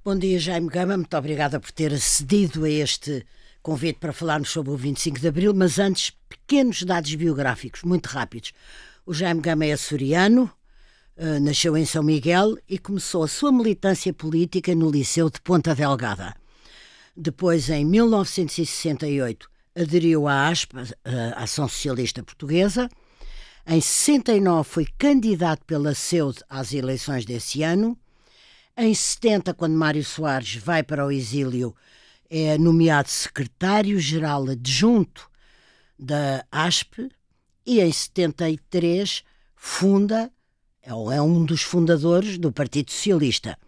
Bom dia, Jaime Gama. Muito obrigada por ter acedido a este convite para falarmos sobre o 25 de Abril, mas antes, pequenos dados biográficos, muito rápidos. O Jaime Gama é açoriano, nasceu em São Miguel e começou a sua militância política no Liceu de Ponta Delgada. Depois, em 1968, aderiu à ASP, a Ação Socialista Portuguesa. Em 69 foi candidato pela CEUD às eleições desse ano. Em 70, quando Mário Soares vai para o exílio, é nomeado secretário-geral adjunto da ASP e em 73 é um dos fundadores do Partido Socialista.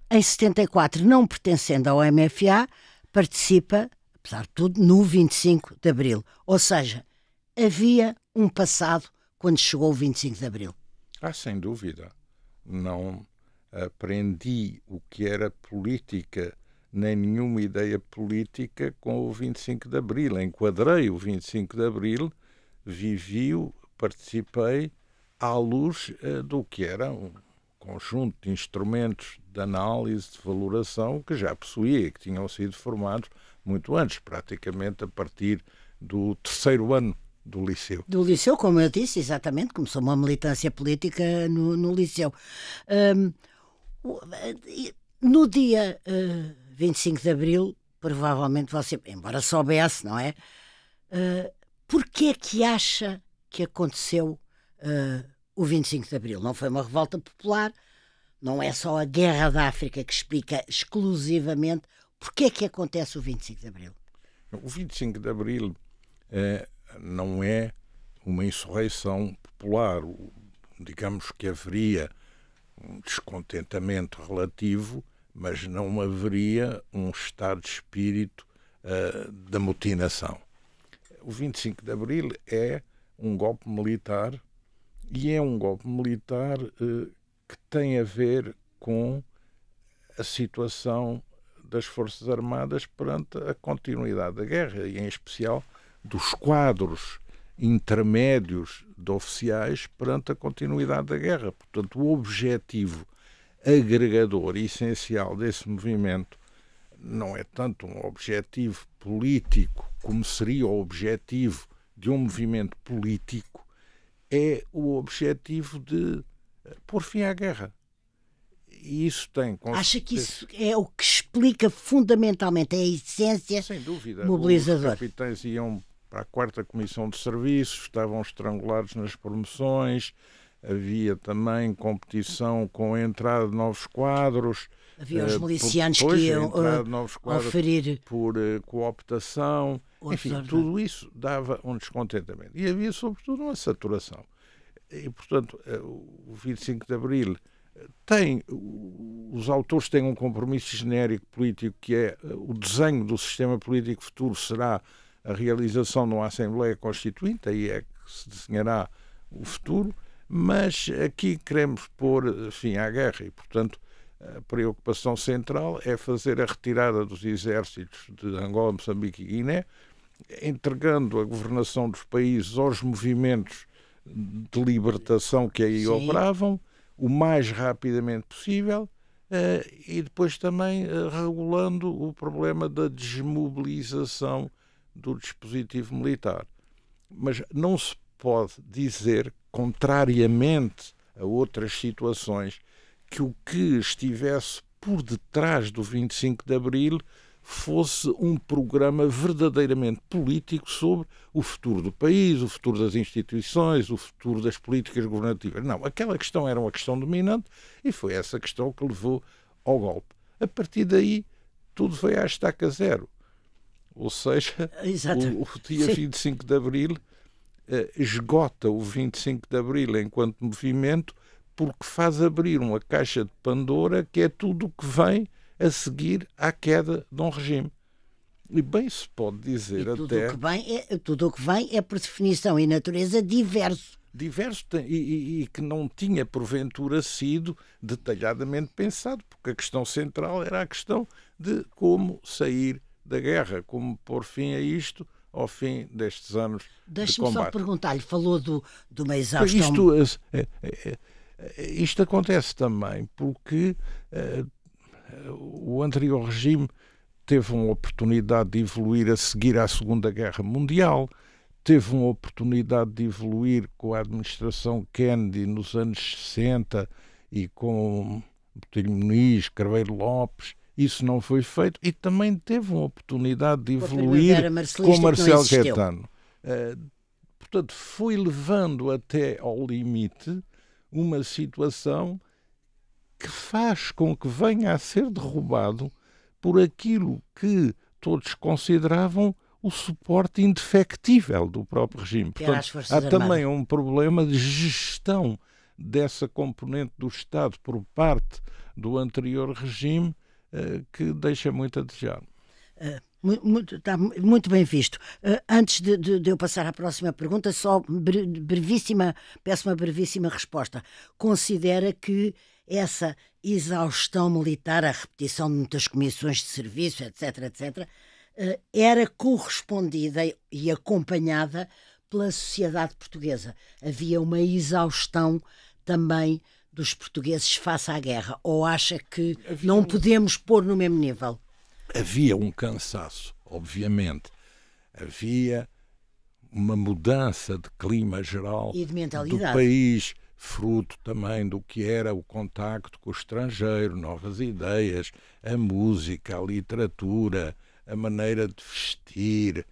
Em 74, não pertencendo ao MFA, participa, apesar de tudo, no 25 de Abril. Ou seja, havia um passado quando chegou o 25 de Abril. Sem dúvida. Não aprendi o que era política, nem nenhuma ideia política com o 25 de Abril. Enquadrei o 25 de Abril, vivi-o, participei à luz do que era um conjunto de instrumentos de análise, de valoração, que já possuía e que tinham sido formados muito antes, praticamente a partir do terceiro ano do Liceu. Do Liceu, como eu disse, exatamente, começou uma militância política no Liceu. No dia 25 de Abril, provavelmente você, embora soubesse, não é? Porquê é que acha que aconteceu o 25 de Abril? Não foi uma revolta popular, não é só a Guerra da África que explica exclusivamente porquê é que acontece o 25 de Abril. O 25 de Abril não é uma insurreição popular. Digamos que haveria um descontentamento relativo, mas não haveria um estado de espírito de amotinação. O 25 de Abril é um golpe militar e é um golpe militar que tem a ver com a situação das Forças Armadas perante a continuidade da guerra e, em especial, dos quadros intermédios de oficiais perante a continuidade da guerra. Portanto, o objetivo agregador e essencial desse movimento não é tanto um objetivo político como seria o objetivo de um movimento político, é o objetivo de pôr fim à guerra. E isso tem... Acha que isso é o que explica fundamentalmente a essência sem dúvida, mobilizadora? Os capitães iam para a 4ª Comissão de Serviços, estavam estrangulados nas promoções, havia também competição com a entrada de novos quadros. Havia os milicianos que iam oferir por cooptação. Enfim, tudo isso dava um descontentamento. E havia, sobretudo, uma saturação. E, portanto, o 25 de Abril os autores têm um compromisso genérico político que é o desenho do sistema político futuro será a realização de uma Assembleia Constituinte, aí é que se desenhará o futuro, mas aqui queremos pôr fim à guerra e, portanto, a preocupação central é fazer a retirada dos exércitos de Angola, Moçambique e Guiné, entregando a governação dos países aos movimentos de libertação que aí operavam, o mais rapidamente possível, e depois também regulando o problema da desmobilização do dispositivo militar. Mas não se pode dizer, contrariamente a outras situações, que o que estivesse por detrás do 25 de Abril fosse um programa verdadeiramente político sobre o futuro do país, o futuro das instituições, o futuro das políticas governativas. Não, aquela questão era uma questão dominante e foi essa questão que levou ao golpe. A partir daí, tudo foi à estaca zero. Ou seja, o dia 25 de Abril esgota o 25 de Abril enquanto movimento porque faz abrir uma caixa de Pandora que é tudo o que vem a seguir à queda de um regime. E bem se pode dizer tudo o que vem é, por definição e natureza, diverso. Diverso e que não tinha, porventura, sido detalhadamente pensado, porque a questão central era a questão de como sair da guerra, como pôr fim a isto ao fim destes anos de combate. Deixe-me só perguntar-lhe, falou de uma exaustão... Isto acontece também porque O anterior regime teve uma oportunidade de evoluir a seguir à Segunda Guerra Mundial, teve uma oportunidade de evoluir com a administração Kennedy nos anos 60 e com Botelho Muniz, Craveiro Lopes. Isso não foi feito, e também teve uma oportunidade de evoluir com Marcelo Caetano. Portanto, foi levando até ao limite uma situação que faz com que venha a ser derrubado por aquilo que todos consideravam o suporte indefectível do próprio regime. Portanto, há também um problema de gestão dessa componente do Estado por parte do anterior regime que deixa muito a desejar. Está muito bem visto. Antes de eu passar à próxima pergunta, só peço uma brevíssima resposta. Considera que essa exaustão militar, a repetição de muitas comissões de serviço, etc., era correspondida e acompanhada pela sociedade portuguesa? Havia uma exaustão também dos portugueses face à guerra? Ou acha que não podemos pôr no mesmo nível? Havia um cansaço, obviamente. Havia uma mudança de clima geral e de mentalidade do país, fruto também do que era o contacto com o estrangeiro, novas ideias, a música, a literatura, a maneira de vestir,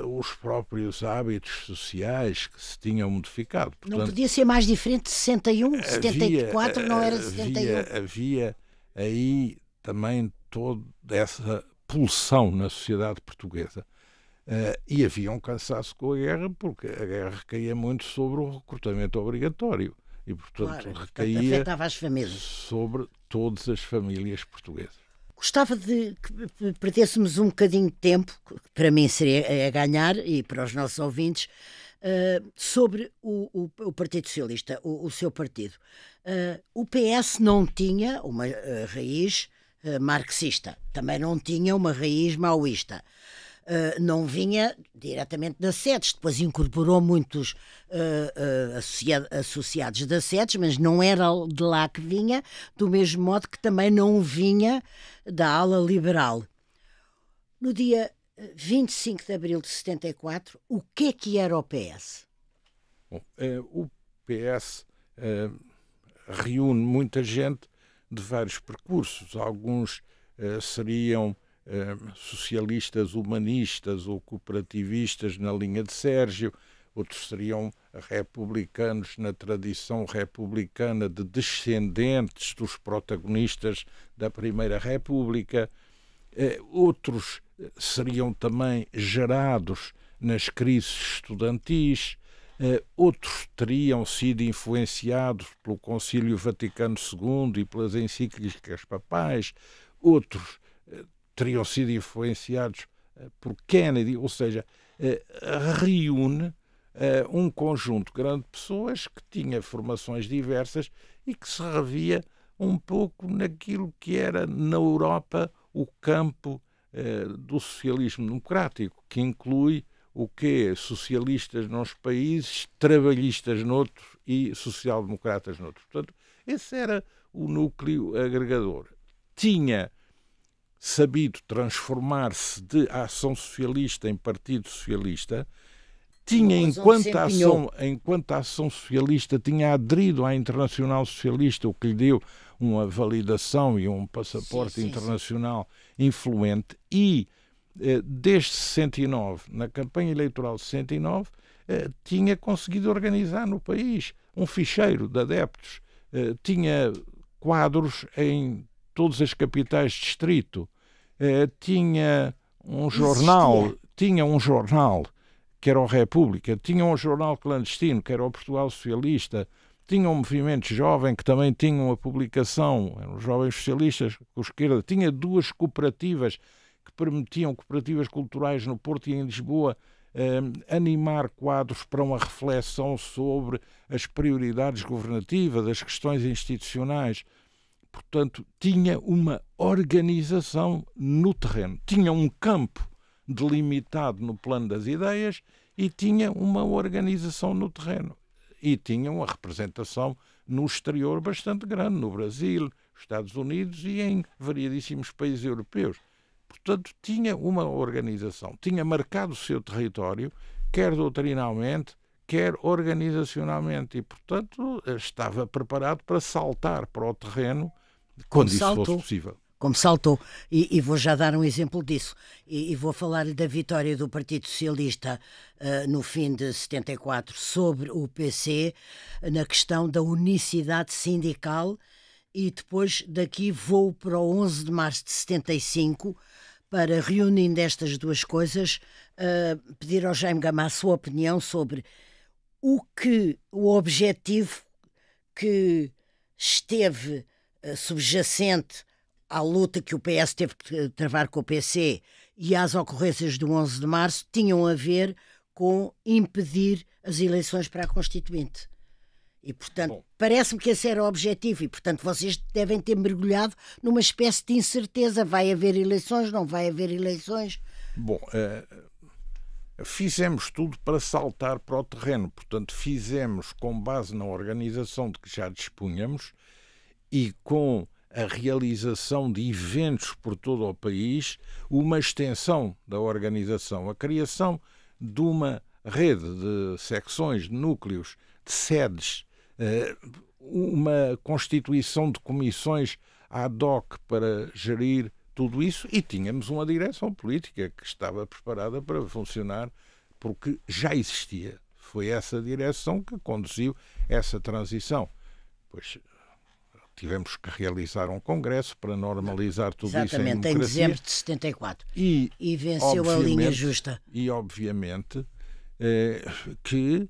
os próprios hábitos sociais que se tinham modificado. Portanto, não podia ser mais diferente de 61, 74, não era 71? Havia aí também toda essa pulsão na sociedade portuguesa. E havia um cansaço com a guerra, porque a guerra recaía muito sobre o recrutamento obrigatório. E, portanto, recaía afetava as famílias. Sobre todas as famílias portuguesas. Gostava de que perdêssemos um bocadinho de tempo, que para mim seria a ganhar, e para os nossos ouvintes, sobre o Partido Socialista, o seu partido. O PS não tinha uma raiz marxista, também não tinha uma raiz maoísta. Não vinha diretamente das SEDES, depois incorporou muitos associados das SEDES, mas não era de lá que vinha, do mesmo modo que também não vinha da ala liberal. No dia 25 de abril de 74, o que era o PS? Bom, o PS reúne muita gente de vários percursos. Alguns seriam socialistas humanistas ou cooperativistas na linha de Sérgio, outros seriam republicanos na tradição republicana de descendentes dos protagonistas da Primeira República, outros seriam também gerados nas crises estudantis, outros teriam sido influenciados pelo Concílio Vaticano II e pelas encíclicas papais, outros teriam sido influenciados por Kennedy, ou seja, reúne um conjunto grande de pessoas que tinha formações diversas e que se revia um pouco naquilo que era na Europa o campo do socialismo democrático, que inclui o quê? Socialistas nos países, trabalhistas noutros e social-democratas noutros. Portanto, esse era o núcleo agregador. Tinha sabido transformar-se de Ação Socialista em Partido Socialista, tinha, enquanto a Ação Socialista, tinha aderido à Internacional Socialista, o que lhe deu uma validação e um passaporte internacional influente, e desde 69, na campanha eleitoral de 69, tinha conseguido organizar no país um ficheiro de adeptos, tinha quadros em todas as capitais de distrito, tinha um jornal que era o República, tinha um jornal clandestino que era o Portugal Socialista, tinha um movimento jovem que também tinha uma publicação, eram os Jovens Socialistas com esquerda, tinha duas cooperativas que permitiam, cooperativas culturais no Porto e em Lisboa, animar quadros para uma reflexão sobre as prioridades governativas, as questões institucionais. Portanto, tinha uma organização no terreno, tinha um campo delimitado no plano das ideias e tinha uma organização no terreno. E tinha uma representação no exterior bastante grande, no Brasil, Estados Unidos e em variadíssimos países europeus. Portanto, tinha uma organização, tinha marcado o seu território, quer doutrinalmente, quer organizacionalmente, e, portanto, estava preparado para saltar para o terreno quando isso fosse possível. Como saltou, e vou já dar um exemplo disso, e vou falar-lhe da vitória do Partido Socialista no fim de 74 sobre o PC, na questão da unicidade sindical, e depois daqui vou para o 11 de março de 75, para, reunindo estas duas coisas, pedir ao Jaime Gama a sua opinião sobre o objetivo que esteve subjacente à luta que o PS teve que travar com o PC e às ocorrências do 11 de março tinham a ver com impedir as eleições para a Constituinte. E, portanto, parece-me que esse era o objetivo e, portanto, vocês devem ter mergulhado numa espécie de incerteza. Vai haver eleições, não vai haver eleições? Bom, fizemos tudo para saltar para o terreno. Portanto, fizemos com base na organização de que já dispunhamos e com a realização de eventos por todo o país, uma extensão da organização, a criação de uma rede de secções, de núcleos, de sedes, uma constituição de comissões ad hoc para gerir tudo isso, e tínhamos uma direção política que estava preparada para funcionar porque já existia. Foi essa direção que conduziu essa transição. Pois tivemos que realizar um congresso para normalizar tudo isso em democracia. Em dezembro de 74. E venceu a linha justa. E, obviamente, que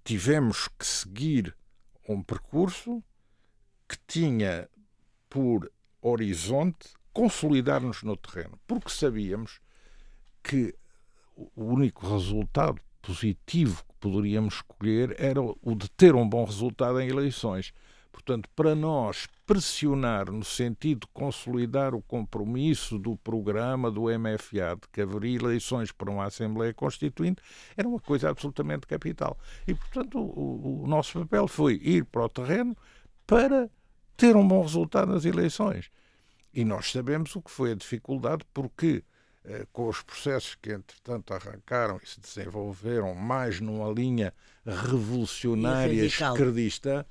tivemos que seguir um percurso que tinha por horizonte consolidar-nos no terreno, porque sabíamos que o único resultado positivo que poderíamos escolher era o de ter um bom resultado em eleições. Portanto, para nós pressionar no sentido de consolidar o compromisso do programa do MFA de que haveria eleições para uma Assembleia Constituinte, era uma coisa absolutamente capital. E, portanto, o nosso papel foi ir para o terreno para ter um bom resultado nas eleições. E nós sabemos o que foi a dificuldade, porque com os processos que, entretanto, arrancaram e se desenvolveram mais numa linha revolucionária esquerdista,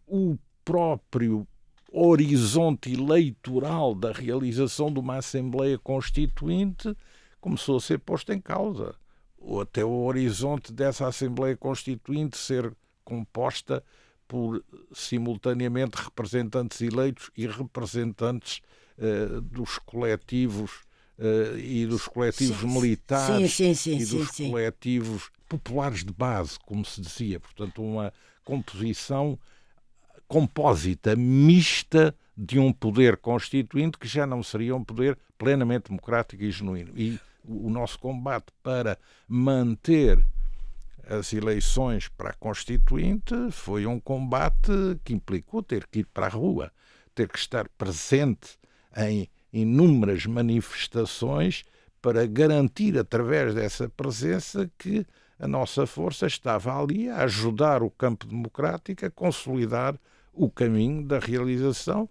o próprio horizonte eleitoral da realização de uma Assembleia Constituinte começou a ser posto em causa. Ou até o horizonte dessa Assembleia Constituinte ser composta por, simultaneamente, representantes eleitos e representantes dos coletivos e dos coletivos militares e dos coletivos populares de base, como se dizia. Portanto, uma composição compósita, mista de um poder constituinte que já não seria um poder plenamente democrático e genuíno. E o nosso combate para manter as eleições para a Constituinte foi um combate que implicou ter que ir para a rua, ter que estar presente em inúmeras manifestações para garantir, através dessa presença, que a nossa força estava ali a ajudar o campo democrático a consolidar o caminho da realização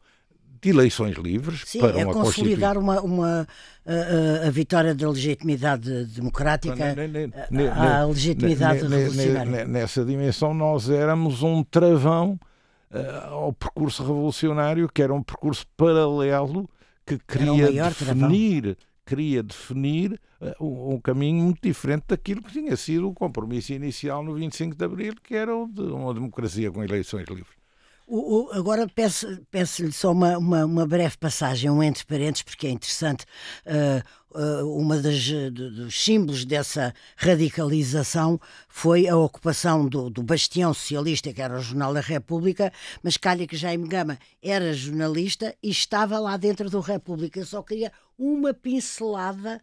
de eleições livres para uma Constituinte. Consolidar a vitória da legitimidade democrática à legitimidade revolucionária. Nessa dimensão nós éramos um travão ao percurso revolucionário, que era um percurso paralelo que queria definir um caminho muito diferente daquilo que tinha sido o compromisso inicial no 25 de Abril, que era o de uma democracia com eleições livres. Agora peço-lhe só uma breve passagem, um entre parênteses, porque é interessante. Uma dos símbolos dessa radicalização foi a ocupação do bastião socialista, que era o Jornal da República, mas calha que Jaime Gama era jornalista e estava lá dentro do República. Eu só queria uma pincelada,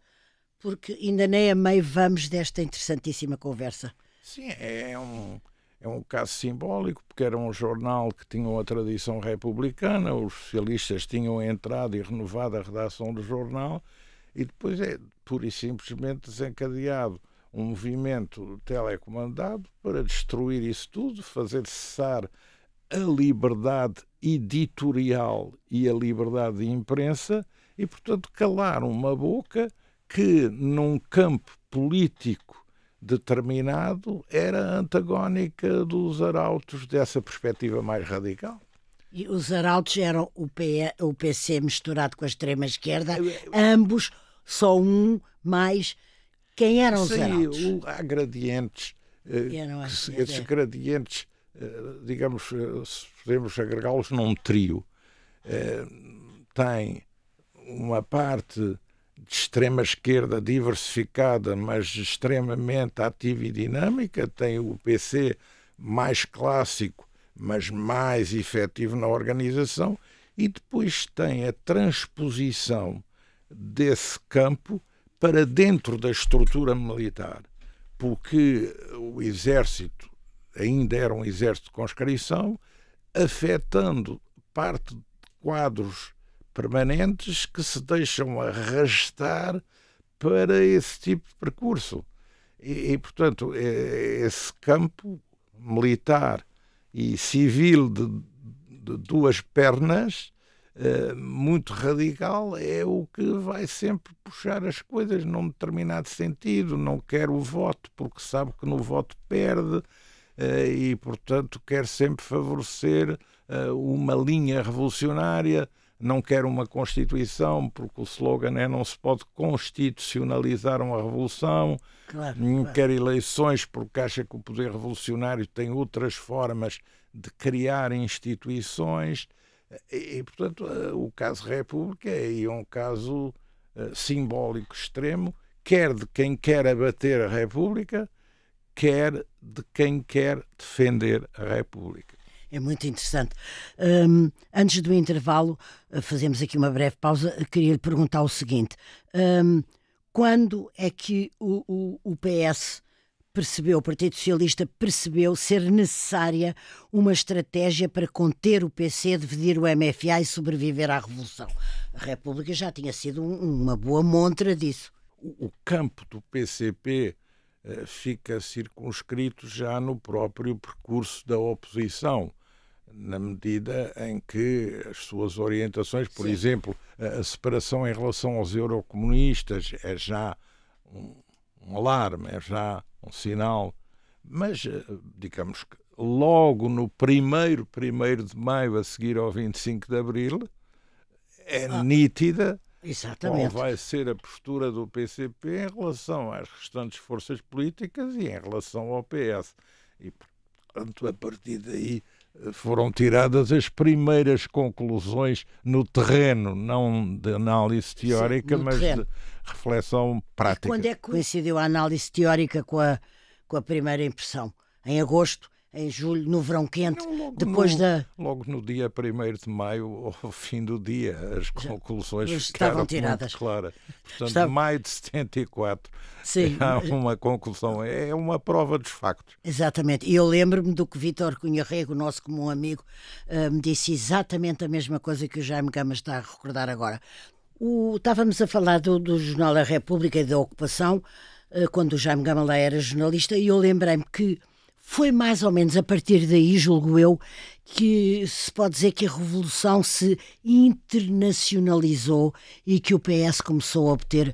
porque ainda nem a meio vamos desta interessantíssima conversa. Sim, é um caso simbólico, porque era um jornal que tinha uma tradição republicana, os socialistas tinham entrado e renovado a redação do jornal, e depois é pura e simplesmente desencadeado um movimento telecomandado para destruir isso tudo, fazer cessar a liberdade editorial e a liberdade de imprensa e, portanto, calar uma boca que, num campo político determinado, era antagónica dos arautos dessa perspectiva mais radical. E os arautos eram o PC misturado com a extrema-esquerda, ambos, só um mais. Quem eram os arautos? Há gradientes. Esses gradientes, digamos, podemos agregá-los num trio. Tem uma parte de extrema-esquerda diversificada, mas extremamente ativa e dinâmica. Tem o PC mais clássico, mas mais efetivo na organização. E depois tem a transposição desse campo para dentro da estrutura militar, porque o exército ainda era um exército de conscrição, afetando parte de quadros permanentes que se deixam arrastar para esse tipo de percurso. E portanto, esse campo militar e civil de duas pernas, muito radical, é o que vai sempre puxar as coisas num determinado sentido. Não quer o voto porque sabe que no voto perde e, portanto, quer sempre favorecer uma linha revolucionária. Não quer uma Constituição porque o slogan é não se pode constitucionalizar uma revolução. Claro. Quer eleições porque acha que o poder revolucionário tem outras formas de criar instituições. E, portanto, o caso República é um caso simbólico extremo, quer de quem quer abater a República, quer de quem quer defender a República. É muito interessante. Antes do intervalo, fazemos aqui uma breve pausa. Queria lhe perguntar o seguinte: quando é que o PS percebeu, o Partido Socialista percebeu ser necessária uma estratégia para conter o PC, dividir o MFA e sobreviver à Revolução? A República já tinha sido uma boa montra disso. O campo do PCP fica circunscrito já no próprio percurso da oposição, na medida em que as suas orientações, por exemplo, a separação em relação aos eurocomunistas é já um alarme, é já um sinal, mas digamos que logo no primeiro de maio a seguir ao 25 de Abril é nítida qual vai ser a postura do PCP em relação às restantes forças políticas e em relação ao PS. E, portanto, a partir daí foram tiradas as primeiras conclusões no terreno, não de análise teórica, mas de reflexão prática. E quando é que coincidiu a análise teórica com a primeira impressão? Em agosto? Em julho, no verão quente, logo no dia 1º de maio, ao fim do dia, as conclusões estavam tiradas. Muito claras. Portanto, maio de 74, há uma conclusão, é uma prova dos factos. Exatamente, e eu lembro-me do que Vítor Cunha Rego, nosso comum amigo, me disse exatamente a mesma coisa que o Jaime Gama está a recordar agora. Estávamos a falar do jornal A República e da ocupação, quando o Jaime Gama lá era jornalista, e eu lembrei-me que foi mais ou menos a partir daí, julgo eu, que se pode dizer que a Revolução se internacionalizou e que o PS começou a obter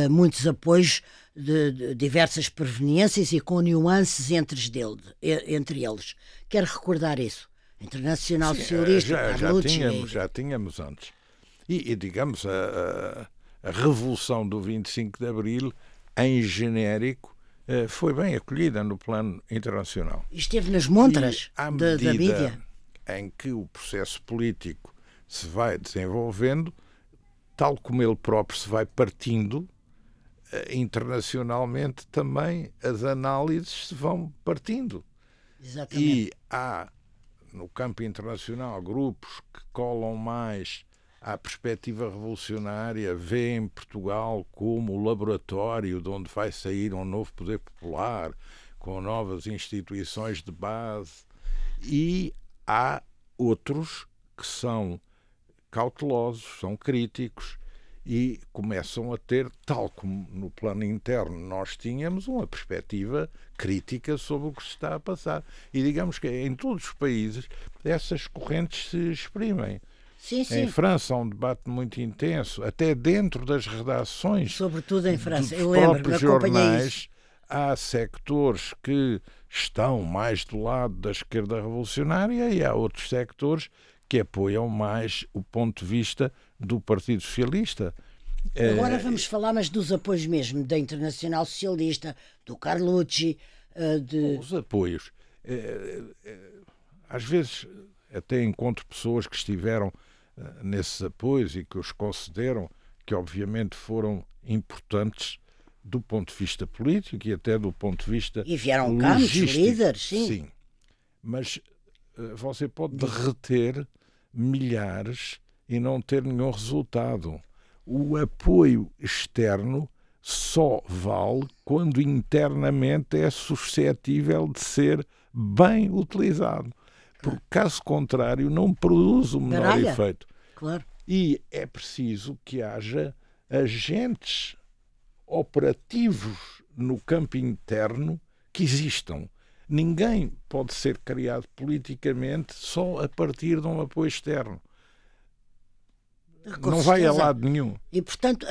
muitos apoios de diversas proveniências e com nuances entre eles. Quero recordar isso. Internacional Socialista, já tínhamos antes. E digamos, a Revolução do 25 de Abril, em genérico, foi bem acolhida no plano internacional. Esteve nas montras da mídia. Em que o processo político se vai desenvolvendo, tal como ele próprio se vai partindo, internacionalmente também as análises se vão partindo. Exatamente. E há, no campo internacional, grupos que colam mais à perspectiva revolucionária, vêem Portugal como o laboratório de onde vai sair um novo poder popular, com novas instituições de base, e há outros que são cautelosos, são críticos e começam a ter, tal como no plano interno nós tínhamos, uma perspectiva crítica sobre o que se está a passar. E digamos que em todos os países essas correntes se exprimem. Sim, sim. Em França há um debate muito intenso, até dentro das redações, sobretudo em França. dos Eu lembro, próprios acompanhei isso. jornais. Há sectores que estão mais do lado da esquerda revolucionária e há outros sectores que apoiam mais o ponto de vista do Partido Socialista. Agora vamos falar, mas dos apoios mesmo, da Internacional Socialista, do Carlucci, Os apoios. Às vezes até encontro pessoas que estiveram nesses apoios e que os consideram, que obviamente foram importantes do ponto de vista político e até do ponto de vista e vieram cá muitos líderes, sim. Sim, mas você pode derreter milhares e não ter nenhum resultado. O apoio externo só vale quando internamente é suscetível de ser bem utilizado. Porque, caso contrário, não produz o menor efeito. Claro. E é preciso que haja agentes operativos no campo interno que existam. Ninguém pode ser criado politicamente só a partir de um apoio externo. Com não certeza. Vai a lado nenhum. E, portanto,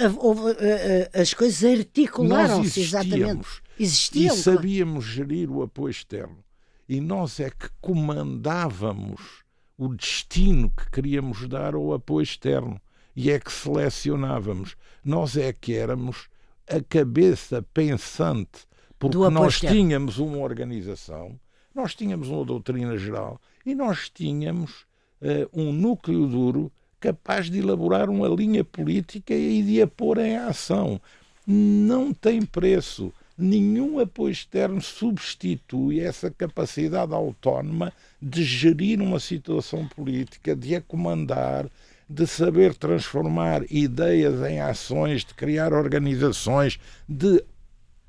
as coisas articularam-se exatamente. Existiam, e sabíamos gerir o apoio externo. E nós é que comandávamos o destino que queríamos dar ao apoio externo. E é que selecionávamos. Nós é que éramos a cabeça pensante. Porque nós tínhamos uma organização, nós tínhamos uma doutrina geral e nós tínhamos um núcleo duro capaz de elaborar uma linha política e de a pôr em ação. Não tem preço. Nenhum apoio externo substitui essa capacidade autónoma de gerir uma situação política, de a comandar, de saber transformar ideias em ações, de criar organizações, de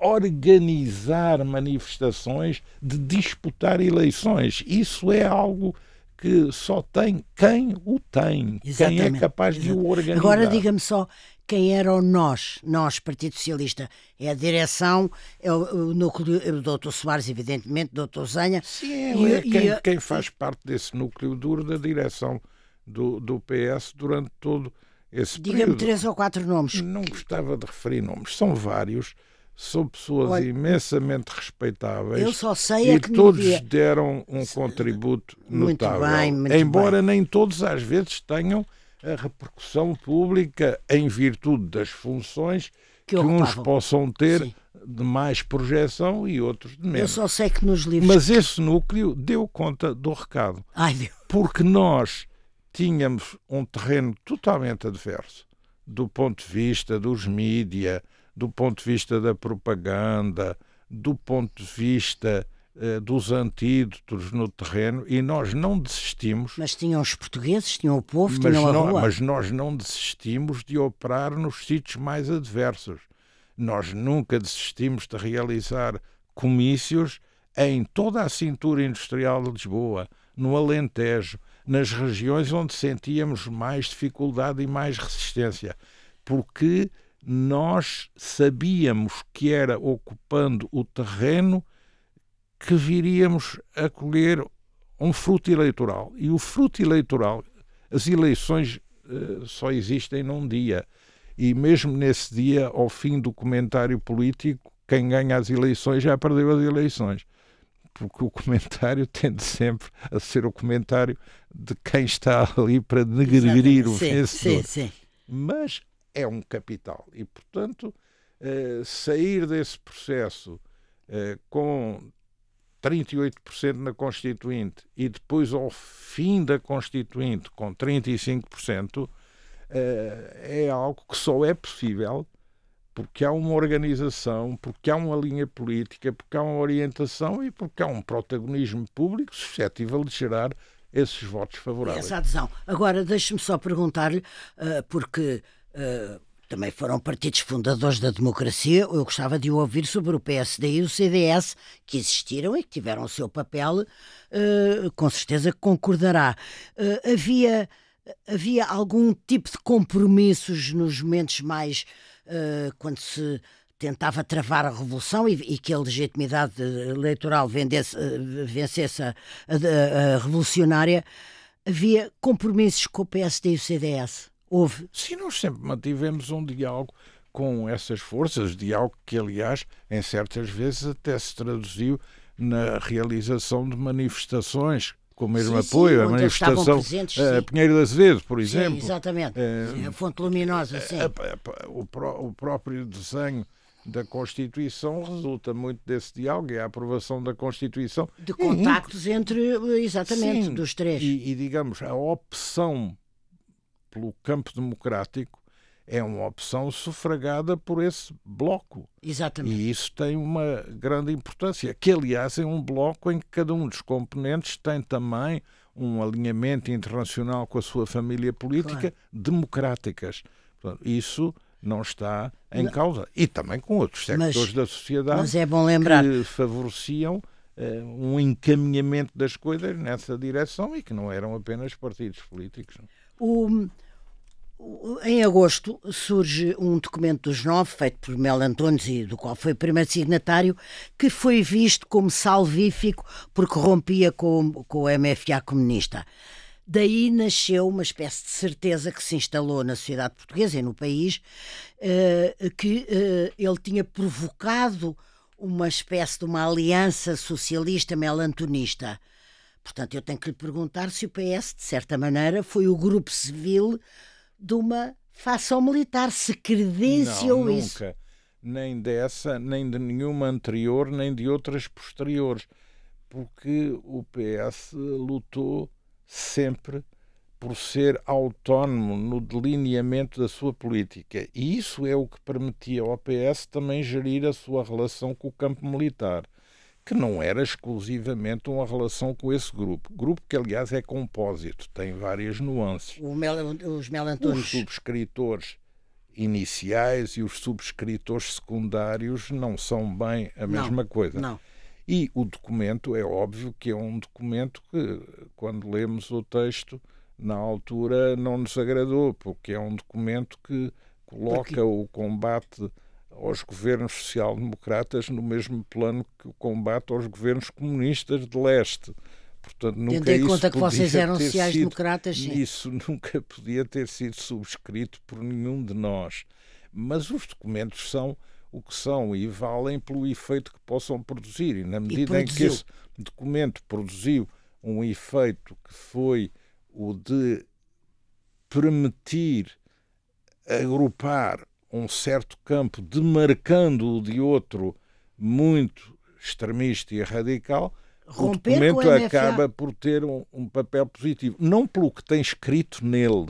organizar manifestações, de disputar eleições. Isso é algo que só tem quem o tem, exatamente, quem é capaz de o organizar. Agora diga-me só, quem eram nós, Partido Socialista? É a direção, é o núcleo, o Dr. Soares, evidentemente, o Dr. Zanha. Sim, quem faz parte desse núcleo duro da direção do PS durante todo esse período. Diga-me 3 ou 4 nomes. Não gostava de referir nomes, são vários. São pessoas imensamente respeitáveis. Eu só sei e que todos deram um contributo notável. Muito embora bem. Nem todos às vezes tenham a repercussão pública em virtude das funções que uns possam ter, sim, de mais projeção e outros de menos. Eu só sei que nos livros... Mas esse núcleo deu conta do recado. Porque nós tínhamos um terreno totalmente adverso do ponto de vista dos mídia, do ponto de vista da propaganda, do ponto de vista dos antídotos no terreno, e nós não desistimos. Mas tinham os portugueses, tinham o povo, tinham a rua. Mas nós não desistimos de operar nos sítios mais adversos. Nós nunca desistimos de realizar comícios em toda a cintura industrial de Lisboa, no Alentejo, nas regiões onde sentíamos mais dificuldade e mais resistência, porque nós sabíamos que era ocupando o terreno que viríamos a colher um fruto eleitoral. E o fruto eleitoral, as eleições só existem num dia. E mesmo nesse dia, ao fim do comentário político, quem ganha as eleições já perdeu as eleições. Porque o comentário tende sempre a ser o comentário de quem está ali para denegrir o vencedor. Sim. Mas é um capital e, portanto, sair desse processo com 38% na Constituinte e depois ao fim da Constituinte com 35% é algo que só é possível porque há uma organização, porque há uma linha política, porque há uma orientação e porque há um protagonismo público suscetível de gerar esses votos favoráveis. Essa adesão. Agora, deixe-me só perguntar-lhe, porque também foram partidos fundadores da democracia, eu gostava de o ouvir sobre o PSD e o CDS, que existiram e que tiveram o seu papel, com certeza que concordará. Havia havia algum tipo de compromissos nos momentos mais quando se tentava travar a revolução e que a legitimidade eleitoral vencesse a revolucionária, havia compromissos com o PSD e o CDS? Houve? Sim, nós sempre mantivemos um diálogo com essas forças, diálogo que, aliás, em certas vezes até se traduziu na realização de manifestações com o mesmo apoio, a manifestação Pinheiro de Azevedo, por exemplo. Sim, exatamente. A Fonte Luminosa, sim. O próprio desenho da Constituição resulta muito desse diálogo e a aprovação da Constituição. De contactos entre, exatamente, sim, dos três. E, digamos, a opção pelo campo democrático é uma opção sufragada por esse bloco. Exatamente. E isso tem uma grande importância, que aliás é um bloco em que cada um dos componentes tem também um alinhamento internacional com a sua família política, claro, democráticas. Portanto, isso não está em causa. E também com outros sectores da sociedade, mas é bom lembrar, que favoreciam um encaminhamento das coisas nessa direção e que não eram apenas partidos políticos. Em agosto surge um documento dos 9, feito por Melo Antunes e do qual foi o primeiro signatário, que foi visto como salvífico porque rompia com o MFA comunista. Daí nasceu uma espécie de certeza que se instalou na sociedade portuguesa e no país, que ele tinha provocado uma espécie de uma aliança socialista melantonista. Portanto, eu tenho que lhe perguntar se o PS, de certa maneira, foi o grupo civil de uma facção militar, se credenciou isso. Nunca. Nem dessa, nem de nenhuma anterior, nem de outras posteriores. Porque o PS lutou sempre por ser autónomo no delineamento da sua política. E isso é o que permitia ao PS também gerir a sua relação com o campo militar, que não era exclusivamente uma relação com esse grupo que aliás é compósito, tem várias nuances. Os Melo Antunes. Os subscritores iniciais e os subscritores secundários não são bem a mesma coisa. Não. E o documento, é óbvio que é um documento que, quando lemos o texto, na altura não nos agradou, porque é um documento que coloca o combate aos governos social-democratas no mesmo plano que o combate aos governos comunistas de leste. Portanto, nunca tendo em conta que vocês eram sociais-democratas, sim. Isso nunca podia ter sido subscrito por nenhum de nós. Mas os documentos são o que são e valem pelo efeito que possam produzir. E na medida em que esse documento produziu um efeito que foi o de permitir agrupar um certo campo, demarcando-o de outro muito extremista e radical, o documento acaba por ter um papel positivo. Não pelo que tem escrito nele,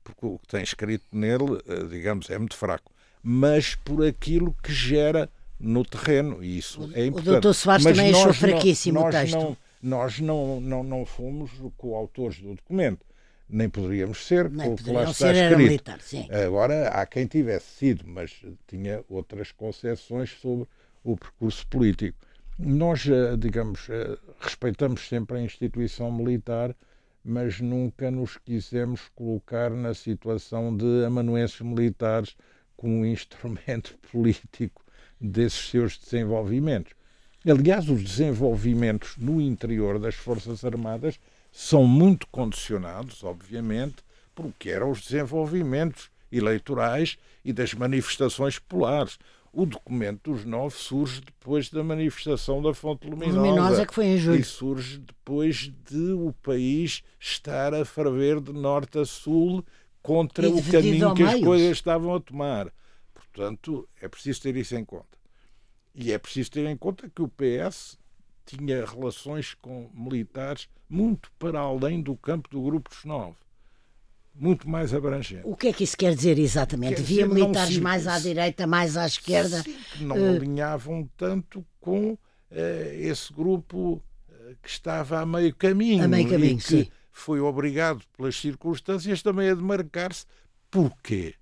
porque o que tem escrito nele, digamos, é muito fraco, mas por aquilo que gera no terreno. E isso é importante. O Dr. Soares também achou fraquíssimo o texto. Nós não fomos coautores do documento. Nem poderíamos ser, porque lá está escrito. Militar, sim. Agora, há quem tivesse sido, mas tinha outras concepções sobre o percurso político. Nós, digamos, respeitamos sempre a instituição militar, mas nunca nos quisemos colocar na situação de amanuenses militares como um instrumento político desses seus desenvolvimentos. Aliás, os desenvolvimentos no interior das Forças Armadas são muito condicionados, obviamente, por o que eram os desenvolvimentos eleitorais e das manifestações populares. O documento dos 9 surge depois da manifestação da Fonte Luminosa. Que foi em julho. E surge depois de o país estar a ferver de norte a sul contra o caminho que as coisas estavam a tomar. Portanto, é preciso ter isso em conta. E é preciso ter em conta que o PS tinha relações com militares muito para além do campo do Grupo dos 9. Muito mais abrangente. O que é que isso quer dizer exatamente? Havia militares mais à direita, mais à esquerda? Sim, que não alinhavam tanto com esse grupo que estava a meio caminho. E que sim. Foi obrigado pelas circunstâncias também a demarcar-se. Porquê?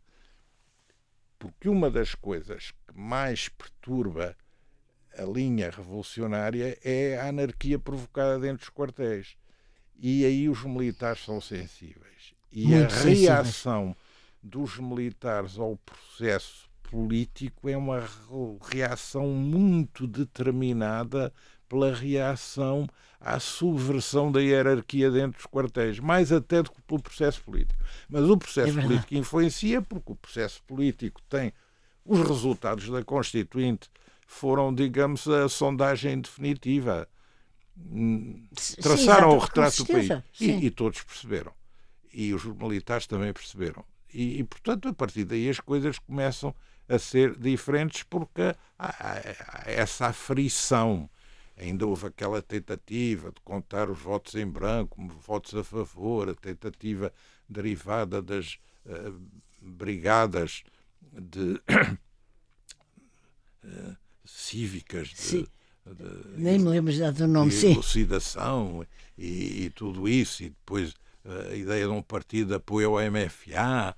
Porque uma das coisas que mais perturba a linha revolucionária é a anarquia provocada dentro dos quartéis. E aí os militares são sensíveis. E muito a sensíveis. reação dos militares ao processo político é uma reação muito determinada pela reação à subversão da hierarquia dentro dos quartéis, mais até do que pelo processo político. Mas o processo político influencia, porque o processo político tem os resultados da Constituinte, foram, digamos, a sondagem definitiva. Traçaram o retrato do país. E todos perceberam. E os militares também perceberam. E, portanto, a partir daí as coisas começam a ser diferentes, porque há essa aflição. Ainda houve aquela tentativa de contar os votos em branco como votos a favor, a tentativa derivada das brigadas cívicas nem me lembro já do nome, de elucidação e tudo isso, e depois a ideia de um partido de apoio ao MFA,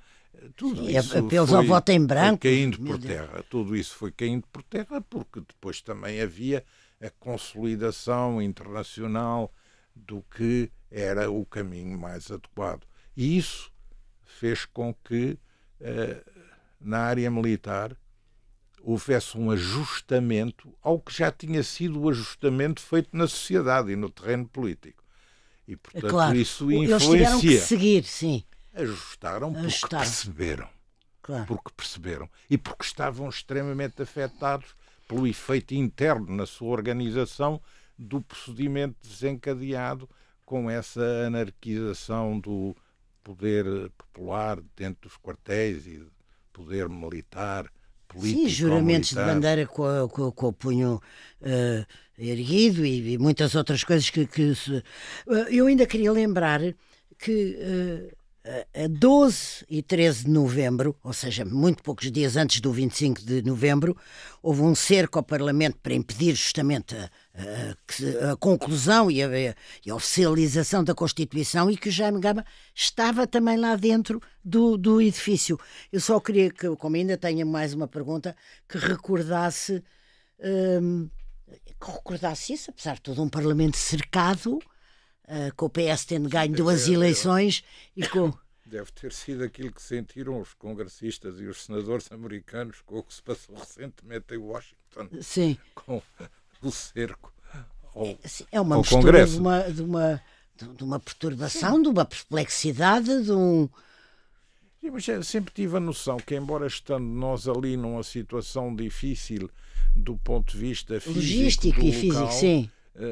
tudo isso apelos ao voto em branco, foi caindo por terra. Tudo isso foi caindo por terra, porque depois também havia a consolidação internacional do que era o caminho mais adequado. E isso fez com que na área militar houvesse um ajustamento ao que já tinha sido o ajustamento feito na sociedade e no terreno político. E, portanto, claro, isso influencia. Eles tiveram que seguir, sim. Ajustaram porque perceberam. Claro. Porque perceberam. E porque estavam extremamente afetados pelo efeito interno na sua organização do procedimento desencadeado com essa anarquização do poder popular dentro dos quartéis e poder militar, político. Sim, juramentos de bandeira com o punho erguido e muitas outras coisas que eu ainda queria lembrar que a 12 e 13 de novembro, ou seja, muito poucos dias antes do 25 de novembro, houve um cerco ao Parlamento para impedir justamente a conclusão e a oficialização da Constituição, e que o Jaime Gama estava também lá dentro do edifício. Eu só queria que, como ainda tenho mais uma pergunta, que recordasse isso, apesar de todo um Parlamento cercado, com o PS tendo ganho duas eleições e com... Deve ter sido aquilo que sentiram os congressistas e os senadores americanos com o que se passou recentemente em Washington. Sim. Com o cerco é uma ao mistura Congresso. de uma perturbação, sim, de uma perplexidade, de um... Sim, mas eu sempre tive a noção que, embora estando nós ali numa situação difícil do ponto de vista físico, logístico do e local, físico, sim,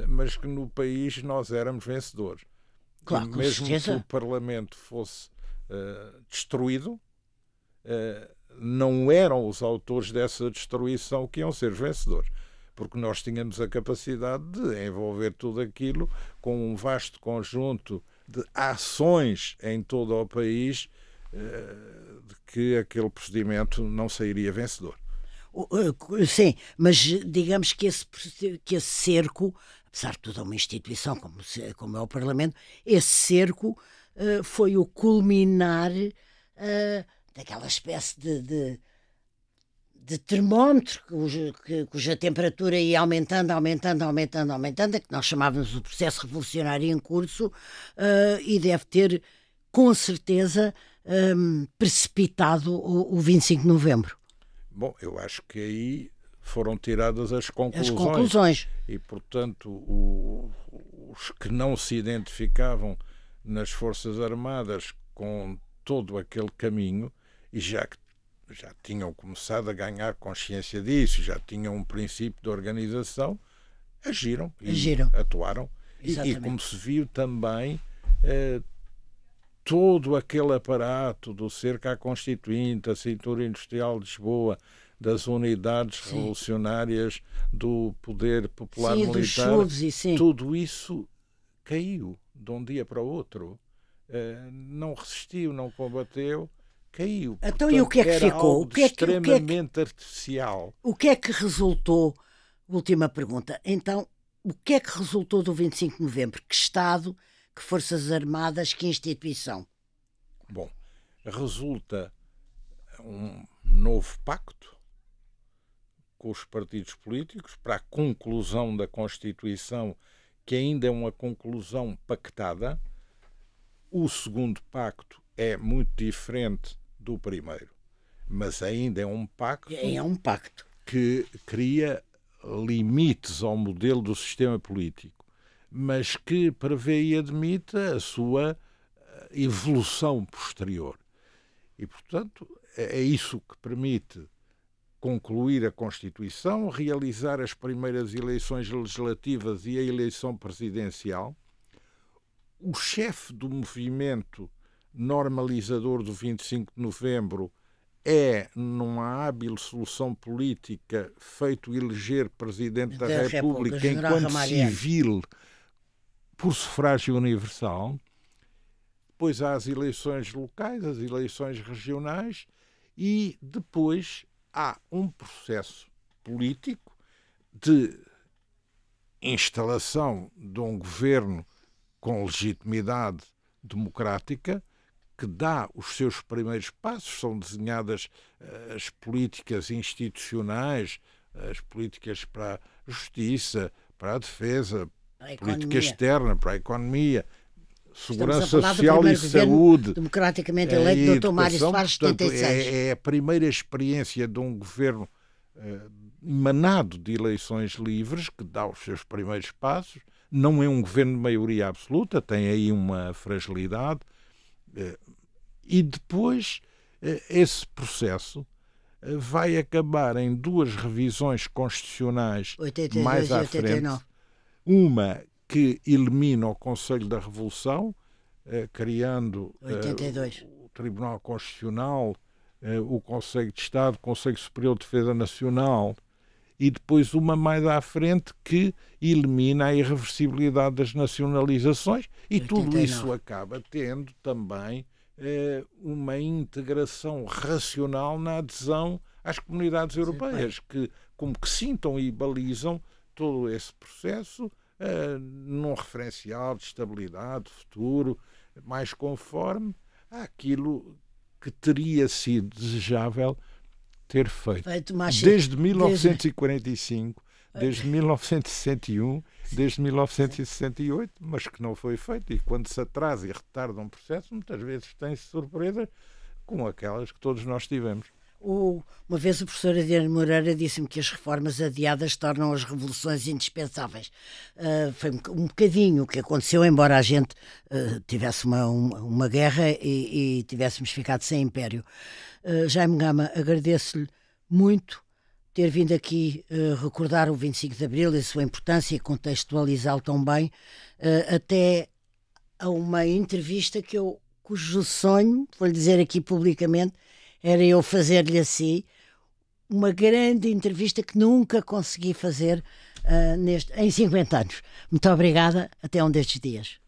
mas que no país nós éramos vencedores. Claro, e com mesmo certeza. que o Parlamento fosse destruído, não eram os autores dessa destruição que iam ser vencedores, porque nós tínhamos a capacidade de envolver tudo aquilo com um vasto conjunto de ações em todo o país, de que aquele procedimento não sairia vencedor. Sim, mas digamos que esse cerco, apesar de tudo é uma instituição como é o Parlamento, esse cerco foi o culminar daquela espécie de termómetro cuja temperatura ia aumentando, que nós chamávamos o processo revolucionário em curso, e deve ter, com certeza, precipitado o 25 de novembro. Bom, eu acho que aí foram tiradas as conclusões. As conclusões. E, portanto, os que não se identificavam nas Forças Armadas com todo aquele caminho, e já tinham começado a ganhar consciência disso, já tinham um princípio de organização, agiram. Atuaram. E como se viu também, todo aquele aparato do cerco à Constituinte, a Cintura Industrial de Lisboa, das unidades revolucionárias, do poder popular militar, tudo isso caiu de um dia para o outro. Não resistiu, não combateu, caiu. Então, portanto, e o que é que ficou? Extremamente artificial. O que é que resultou? Última pergunta. Então, o que é que resultou do 25 de novembro? Que Estado, que Forças Armadas, que instituição? Bom, resulta um novo pacto com os partidos políticos para a conclusão da Constituição, que ainda é uma conclusão pactada. O segundo pacto é muito diferente do primeiro, mas ainda é um pacto. É um pacto Que cria limites ao modelo do sistema político, mas que prevê e admite a sua evolução posterior. E, portanto, é isso que permite concluir a Constituição, realizar as primeiras eleições legislativas e a eleição presidencial. O chefe do movimento normalizador do 25 de novembro é, numa hábil solução política, feito eleger Presidente da República enquanto civil por sufrágio universal. Depois há as eleições locais, as eleições regionais e depois há um processo político de instalação de um governo com legitimidade democrática que dá os seus primeiros passos. São desenhadas as políticas institucionais, as políticas para a justiça, para a defesa, a política externa, para a economia, segurança social e saúde, democraticamente eleito, Dr. Mário Soares, 76. É a primeira experiência de um governo emanado de eleições livres que dá os seus primeiros passos. Não é um governo de maioria absoluta, tem aí uma fragilidade. E depois esse processo vai acabar em duas revisões constitucionais 82 mais à e 89. frente. Uma que elimina o Conselho da Revolução, criando o Tribunal Constitucional, o Conselho de Estado, o Conselho Superior de Defesa Nacional, e depois uma mais à frente que elimina a irreversibilidade das nacionalizações, e 89. Tudo isso acaba tendo também uma integração racional na adesão às comunidades europeias, que como que sintam e balizam todo esse processo num referencial de estabilidade, de futuro, mais conforme àquilo que teria sido desejável ter feito desde 1945, desde 1961, desde 1968, mas que não foi feito. E quando se atrasa e retarda um processo, muitas vezes tem-se surpresas como aquelas que todos nós tivemos. Uma vez o professor Adriano Moreira disse-me que as reformas adiadas tornam as revoluções indispensáveis. Foi um bocadinho o que aconteceu, embora a gente tivesse uma guerra e tivéssemos ficado sem império. Jaime Gama, agradeço-lhe muito ter vindo aqui recordar o 25 de Abril e a sua importância e contextualizá-lo tão bem, até a uma entrevista cujo sonho, vou-lhe dizer aqui publicamente, era eu fazer-lhe assim uma grande entrevista que nunca consegui fazer em 50 anos. Muito obrigada, até um destes dias.